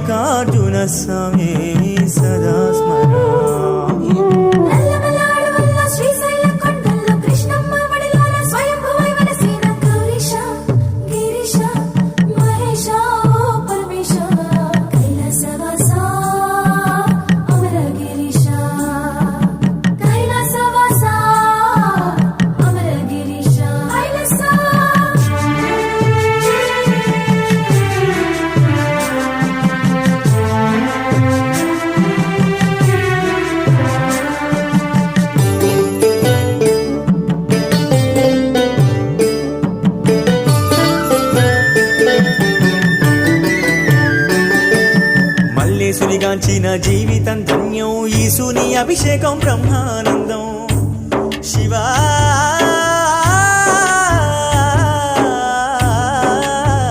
మల్లికార్జున స్వామి సదా స్మరామి. మల్లేశునిగాంచిన జీవితం ధన్యం, ఈశుని అభిషేకం బ్రహ్మానందం. శివా